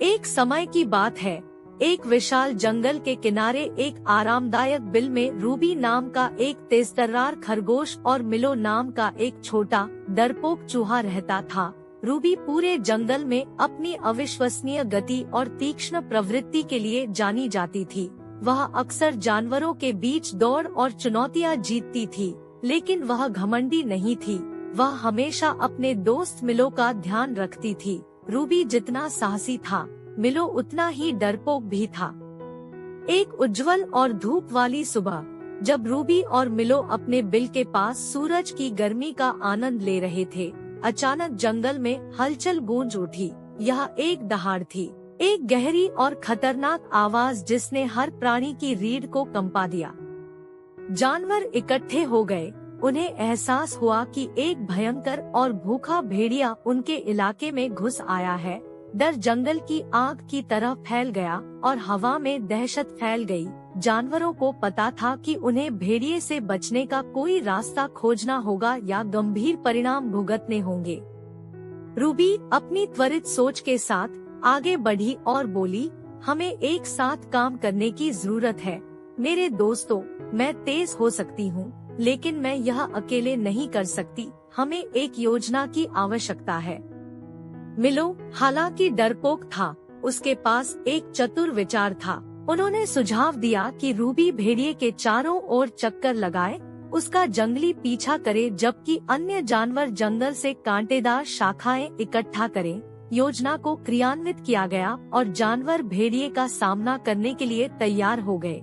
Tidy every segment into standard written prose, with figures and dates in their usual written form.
एक समय की बात है, एक विशाल जंगल के किनारे एक आरामदायक बिल में रूबी नाम का एक तेजतर्रार खरगोश और मिलो नाम का एक छोटा डरपोक चूहा रहता था। रूबी पूरे जंगल में अपनी अविश्वसनीय गति और तीक्ष्ण प्रवृत्ति के लिए जानी जाती थी। वह अक्सर जानवरों के बीच दौड़ और चुनौतियां जीतती थी, लेकिन वह घमंडी नहीं थी। वह हमेशा अपने दोस्त मिलो का ध्यान रखती थी। रूबी जितना साहसी था, मिलो उतना ही डरपोक भी था। एक उज्जवल और धूप वाली सुबह, जब रूबी और मिलो अपने बिल के पास सूरज की गर्मी का आनंद ले रहे थे, अचानक जंगल में हलचल गूंज उठी। यह एक दहाड़ थी, एक गहरी और खतरनाक आवाज जिसने हर प्राणी की रीढ़ को कंपा दिया। जानवर इकट्ठे हो गए। उन्हें एहसास हुआ कि एक भयंकर और भूखा भेड़िया उनके इलाके में घुस आया है। डर जंगल की आग की तरह फैल गया और हवा में दहशत फैल गई। जानवरों को पता था कि उन्हें भेड़िए से बचने का कोई रास्ता खोजना होगा या गंभीर परिणाम भुगतने होंगे। रूबी अपनी त्वरित सोच के साथ आगे बढ़ी और बोली, हमें एक साथ काम करने की जरूरत है। मेरे दोस्तों, मैं तेज हो सकती हूँ, लेकिन मैं यह अकेले नहीं कर सकती। हमें एक योजना की आवश्यकता है। मिलो हालांकि डरपोक था, उसके पास एक चतुर विचार था। उन्होंने सुझाव दिया कि रूबी भेड़िए के चारों ओर चक्कर लगाए, उसका जंगली पीछा करे, जबकि अन्य जानवर जंगल से कांटेदार शाखाएं इकट्ठा करें। योजना को क्रियान्वित किया गया और जानवर भेड़िए का सामना करने के लिए तैयार हो गए।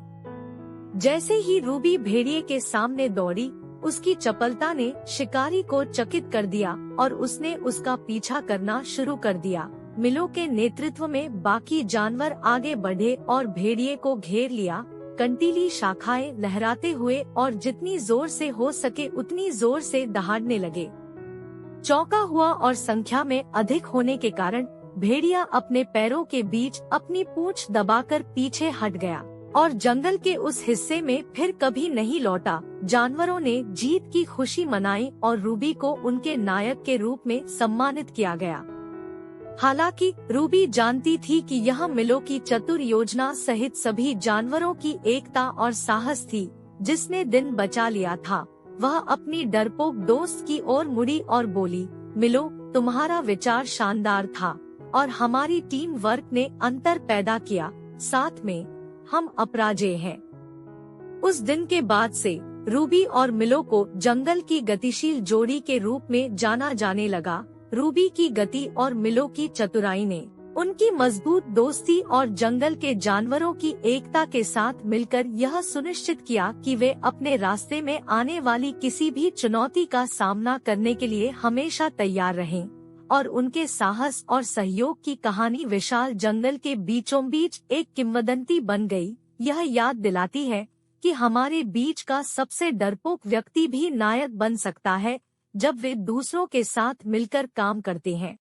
जैसे ही रूबी भेड़िए के सामने दौड़ी, उसकी चपलता ने शिकारी को चकित कर दिया और उसने उसका पीछा करना शुरू कर दिया। मिलो के नेतृत्व में बाकी जानवर आगे बढ़े और भेड़िए को घेर लिया। कंटीली शाखाएं लहराते हुए और जितनी जोर से हो सके उतनी जोर से दहाड़ने लगे। चौंका हुआ और संख्या में अधिक होने के कारण भेड़िया अपने पैरों के बीच अपनी पूंछ दबाकर पीछे हट गया और जंगल के उस हिस्से में फिर कभी नहीं लौटा। जानवरों ने जीत की खुशी मनाई और रूबी को उनके नायक के रूप में सम्मानित किया गया। हालांकि रूबी जानती थी कि यह मिलो की चतुर योजना सहित सभी जानवरों की एकता और साहस थी, जिसने दिन बचा लिया था। वह अपनी डरपोक दोस्त की ओर मुड़ी और बोली, मिलो, तुम्हारा विचार शानदार था और हमारी टीम वर्क ने अंतर पैदा किया। साथ में हम अपराजेय हैं। उस दिन के बाद से रूबी और मिलो को जंगल की गतिशील जोड़ी के रूप में जाना जाने लगा। रूबी की गति और मिलो की चतुराई ने उनकी मजबूत दोस्ती और जंगल के जानवरों की एकता के साथ मिलकर यह सुनिश्चित किया कि वे अपने रास्ते में आने वाली किसी भी चुनौती का सामना करने के लिए हमेशा तैयार रहें। और उनके साहस और सहयोग की कहानी विशाल जंगल के बीचों बीच एक किंवदंती बन गई। यह याद दिलाती है कि हमारे बीच का सबसे डरपोक व्यक्ति भी नायक बन सकता है, जब वे दूसरों के साथ मिलकर काम करते हैं।